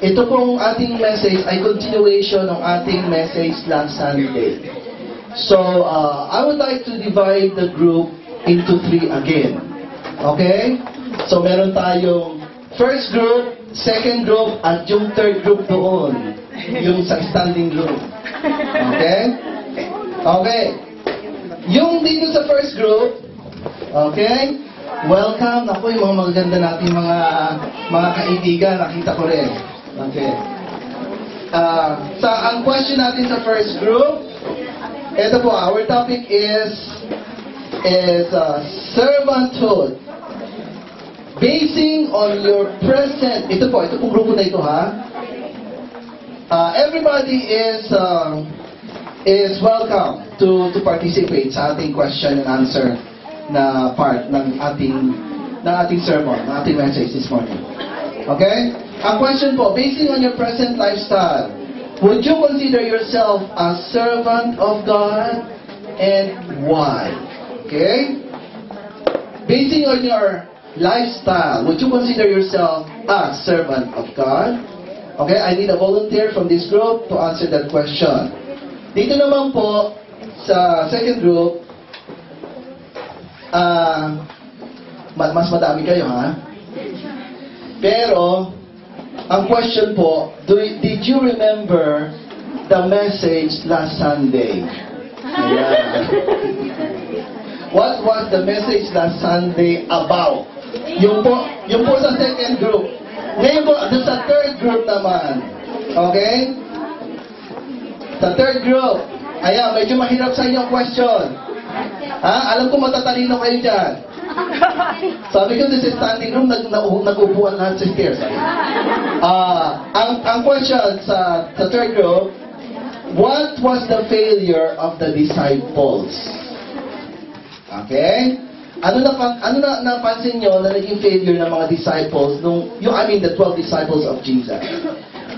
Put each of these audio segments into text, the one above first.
Ito pong ating message ay continuation ng ating message last Sunday. So, I would like to divide the group into 3 again. Okay? So, meron tayong first group, second group, at yung third group doon. Yung sa standing room. Okay? Okay. Yung dito sa first group, okay? Welcome. Ako, yung mga magaganda natin mga kaibigan, nakita ko rin. Okay. Ang question natin sa first group, ito po, our topic is servanthood. Basing on your present, ito pong grupo na ito, ha? Everybody is welcome to participate sa ating question and answer na part ng ating sermon, ng ating message this morning. Okay? Ang question po, basing on your present lifestyle, would you consider yourself a servant of God, and why? Okay? Basing on your lifestyle, would you consider yourself a servant of God? Okay, I need a volunteer from this group to answer that question. Dito naman po, sa second group, mas madami kayo, ha? Pero, ang question po, did you remember the message last Sunday? Yeah. What was the message last Sunday about? Yung po sa second group. Ngayon po, sa third group naman. Okay? Sa third group. Ayan, medyo mahirap sa inyong question. Ha? Alam ko matatalino kayo dyan. Sabi ko, this is standing room, nag-upuan lahat sa stairs. Ang question sa third group, what was the failure of the disciples? Okay? Ano na napansin nyo na naging failure ng mga disciples the 12 disciples of Jesus?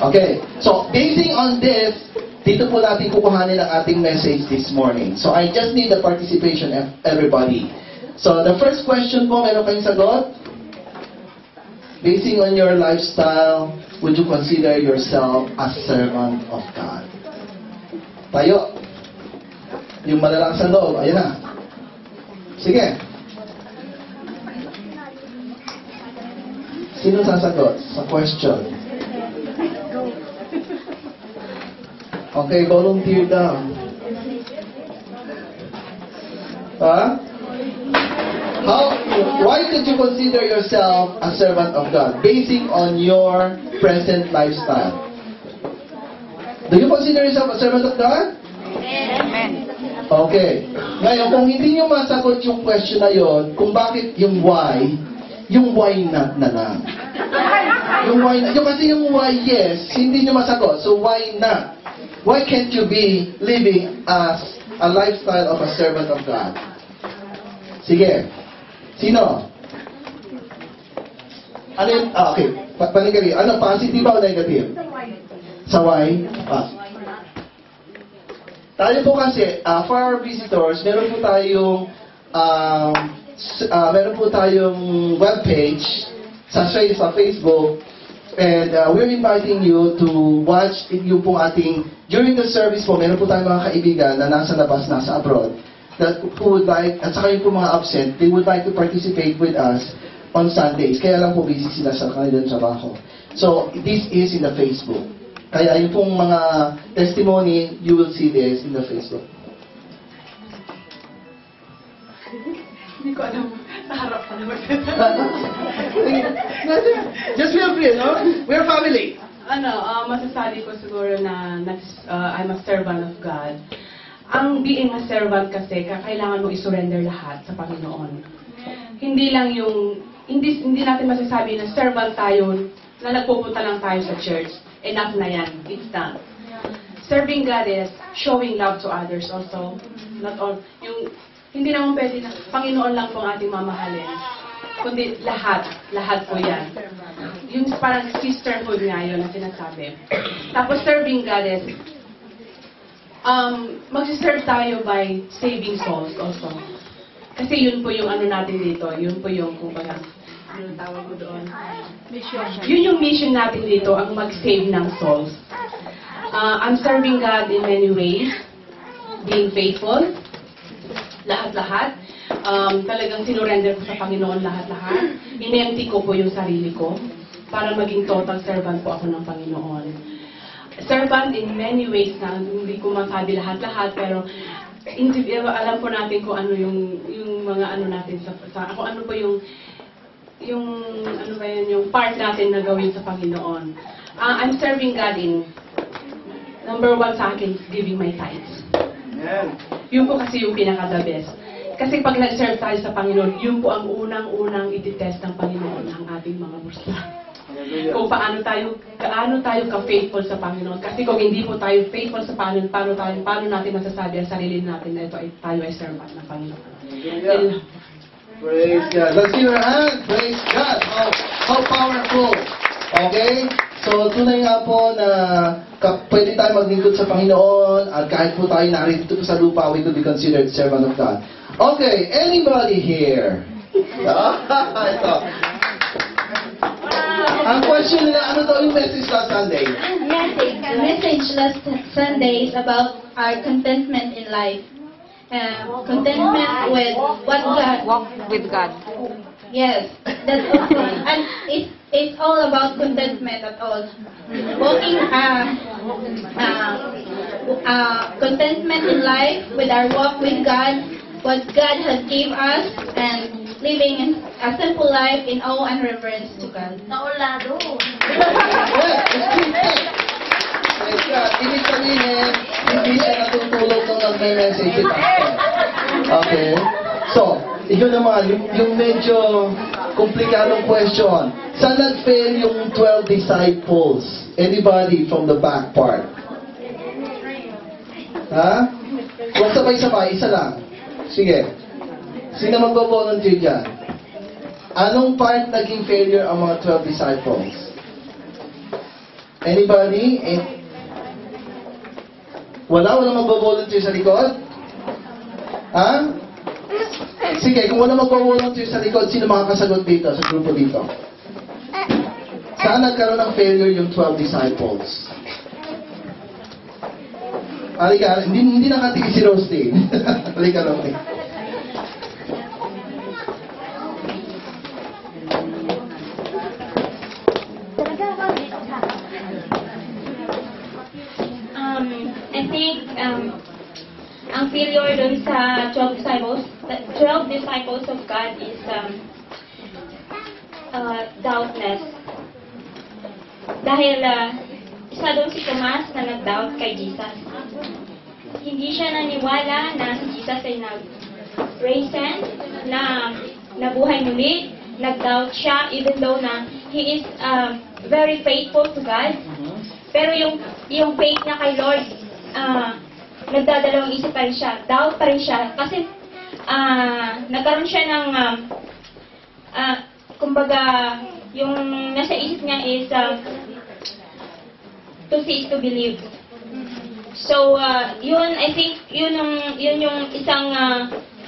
Okay. So, basing on this, dito po natin kukuhanin ang ating message this morning. So, I just need the participation of everybody. So, the first question po, meron kayong sagot? Basing on your lifestyle, would you consider yourself a servant of God? Tayo. Yung malalang sa loob, ayan na. Sige. Sino sasagot sa question? Okay, volunteer daw. Why did you consider yourself a servant of God? Basing on your present lifestyle. Do you consider yourself a servant of God? Amen. Okay. Ngayon, kung hindi nyo masagot yung question na yon, kung bakit yung why not na lang. Kasi yung why yes, hindi nyo masagot. So why not? Why can't you be living as a lifestyle of a servant of God? Sige. Sino? Ano yun? Okay. Panigari. Ano? Positive o negative? Sa why? Tayo po kasi, for our visitors, meron po tayong webpage sa Facebook, and we're inviting you to watch yung pong during the service po, meron po tayong mga kaibigan na nasa labas, nasa abroad, who would like, at saka yung po mga absent, they would like to participate with us on Sundays. Kaya lang po busy sila sa kanilang trabaho. So, this is in the Facebook. Kaya yung pong mga testimony, you will see this in the Facebook. Hindi ko alam. Naharap ka naman. Just feel free, no? We're family. Masasabi ko siguro na I'm a servant of God. Ang being a servant kasi, kailangan mo i-surrender lahat sa Panginoon. Hindi natin masasabi na servant tayo, na nagpupunta lang tayo sa church. Enough na yan. It's done. Serving God is showing love to others also. Not all. Hindi naman pwede na Panginoon lang po ang ating mamahalin. Kundi lahat po yan. Yung parang sisterhood nga yun na sinasabi. Tapos serving God is, magsiserve tayo by saving souls also. Kasi yun po yung natin dito. Yun po yung, kumbaga, Ano tawag ko doon? Mission. Yun yung mission natin dito, ang mag-save ng souls. I'm serving God in many ways. Being faithful. Lahat-lahat. Talagang sinurrender ko sa Panginoon lahat-lahat. In-empty ko po yung sarili ko para maging total servant po ako ng Panginoon. Servant in many ways na hindi ko masabi lahat-lahat, pero alam po natin kung ano yung mga ano natin sa kung ano po yung ano ba yun, yung part natin na gawin sa Panginoon. I'm serving God in number one sa akin is giving my tithes. Yun po kasi yung pinaka-the best. Kasi pag nag-serve tayo sa Panginoon, yun po ang unang-unang ititest ng Panginoon ang ating mga bursa. Kung paano tayo ka-faithful sa Panginoon. Kasi kung hindi po tayo faithful sa Panginoon, paano natin masasabi ang sarili natin na tayo ay servant ng Panginoon. Praise God. Let's give our hand. Praise God. How powerful. Okay? So, tunay nga po na pwede tayo maglingkod sa Panginoon at kahit po tayo narito po sa lupa, we could be considered servant of God. Okay, anybody here? Ito. Ang question nila, ano daw yung message last Sunday? The message last Sunday is about our contentment in life. Contentment with what God. Walk with God. Yes, that's okay. And it's all about contentment at all. Walking, contentment in life with our walk with God, what God has given us, and living a simple life in awe and reverence to God. Praise God. Ibig sabihin, hindi siya natutulog nung nagme-message si Pastor. Okay? So, yun naman, yung medyo komplikadong question. Saan nag-fail yung 12 disciples? Anybody from the back part? Ha? Huwag sabay-sabay, isa lang. Sige. Sino mag-volunteer dyan? Anong part naging failure ang mga 12 disciples? Anybody? Wala mag-volunteer sa likod? Ha? Sige, kung wala mag-volunteer sa likod, sino makakasagot dito, sa grupo dito? Saan nagkaroon ng failure yung 12 disciples? Halika, hindi nakatingin si Rosti. Halika, Rosti. I think ang failure dun sa 12 disciples of God is doubtness. Dahil isa doon si Tomas na nag-doubt kay Jesus. Hindi siya naniwala na si Jesus ay nag-risen, na nabuhay muli. Nag-doubt siya even though na he is very faithful to God. Pero yung faith niya kay Lord, nagdadalawang isip pa rin siya. Doubt pa rin siya. Kasi nagkaroon siya ng, kumbaga, yung nasa isip niya is, to see is to believe. So, yun, I think, yun yung isang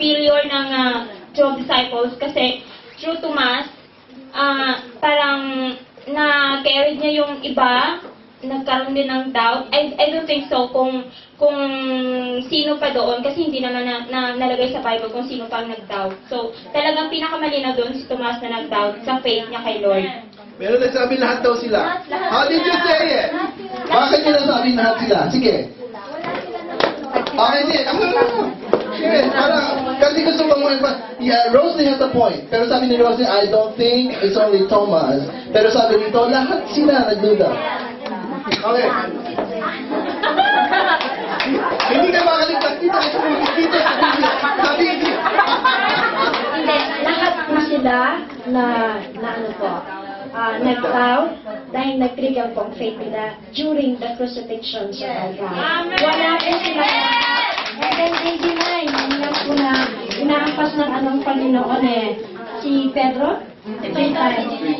failure ng 12 disciples. Kasi, through Tomas, parang na-carried niya yung iba, nagkaroon din ng doubt. I don't think so kung sino pa doon, kasi hindi naman nalagay sa Bible kung sino pa ang nag-doubt. So, talagang pinakamalinaw doon si Tomas na nag-doubt sa faith niya kay Lord. Pero nagsabi lahat daw sila. How did you say it? Bakit nila sabi lahat sila? Sige. Hindi. Sige, kasi gusto mo yeah, Rosie has a point. Pero sabi ni Rosie, I don't think it's only Thomas. Pero sabi nito, lahat sila nagduda. Okay. Hindi ka makaligtas dito. Sabi hindi. Hindi, lahat po sila na ano po, nag-doubt dahil nag-trigger po ang faith nila during the crucifixion sa Calvary. Wala po sila. And then they deny. Hindi po na inaampas ng anong Panginoon si Pedro.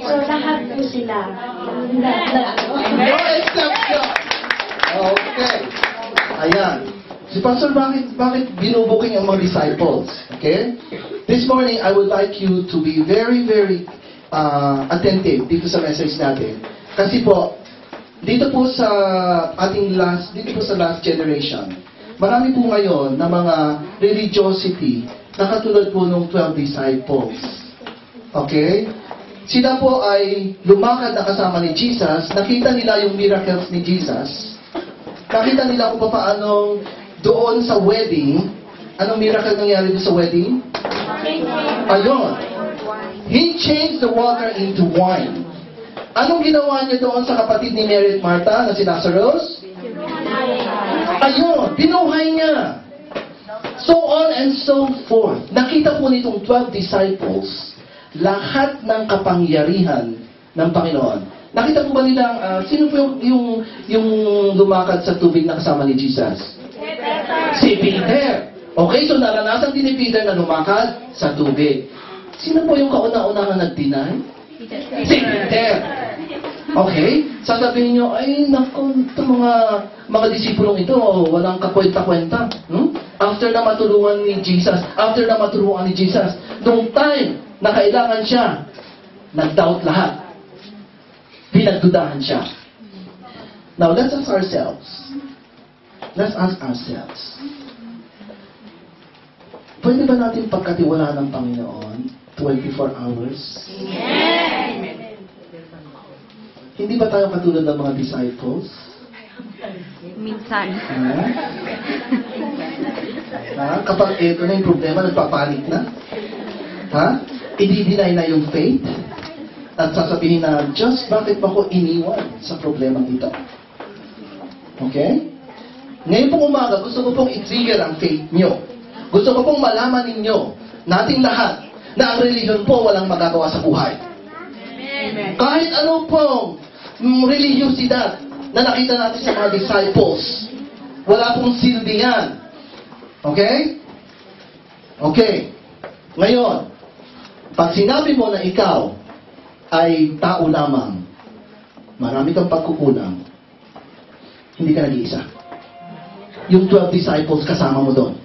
So lahat po sila. No exception. Okay. Ayan. Si Pastor, bakit binubuking ang mga disciples? Okay? This morning, I would like you to be very, very attentive dito sa message natin. Kasi po, dito po sa last generation, marami po ngayon na mga religiosity na katulad po ng 12 disciples. Okay? Sila po ay lumakad na kasama ni Jesus, nakita nila yung miracles ni Jesus, nakita nila kung paano doon sa wedding, anong miracle nangyari doon sa wedding? Ayun. He changed the water into wine. Anong ginawa niya doon sa kapatid ni Mary at Martha na si Lazarus? Ayun, binuhay niya. So on and so forth. Nakita po nitong 12 disciples lahat ng kapangyarihan ng Panginoon. Nakita po ba nila, sino po yung lumakad sa tubig na kasama ni Jesus? Si Peter. Okay, so naranasan din ni Peter na lumakad sa tubig. Sino po yung kauna-unang nag-deny? Si Peter. Okay? Sasabihin nyo, ay, naku, itong mga disipulong ito, walang kakwenta-kwenta. After na matulungan ni Jesus, noong time na kailangan siya, nag-doubt lahat. Pinagdudahan siya. Now, let's ask ourselves. Pwede ba natin pagkatiwalaan ng Panginoon 24 hours? Yes! Hindi ba tayo katulad ng mga disciples? Minsan. Kapag ito na yung problema, nagpapanik na? I-deny na yung faith? At sasabihin na, just bakit ba ko iniwan sa problemang ito? Okay? Ngayon pong umaga, gusto ko pong i-trigger ang faith nyo. Gusto ko pong malaman ninyo, nating lahat, na ang religion po walang magagawa sa buhay. Amen. Kahit ano pong religyosidad na nakita natin sa mga disciples, wala pong silbi yan. Okay? Okay. Ngayon, pag sinabi mo na ikaw ay tao lamang, marami kang pagkukulang, hindi ka nag-iisa. Yung 12 disciples kasama mo doon.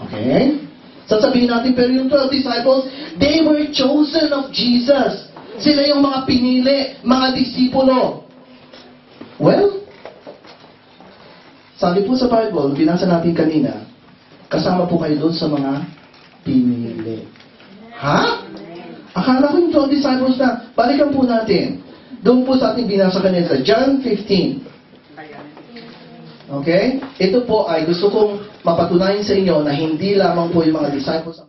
Okay? Sasabihin natin, pero yung 12 disciples, they were chosen of Jesus. Sila yung mga pinili, mga disipulo. Well, sabi po sa Bible, binasa natin kanina, kasama po kayo doon sa mga pinili. Ha? Akala ko yung 12 disciples na, balikan po natin. Doon po sa ating binasa kanina sa John 15. Okay? Ito po ay gusto kong mapatunayan sa inyo na hindi lamang po yung mga disciples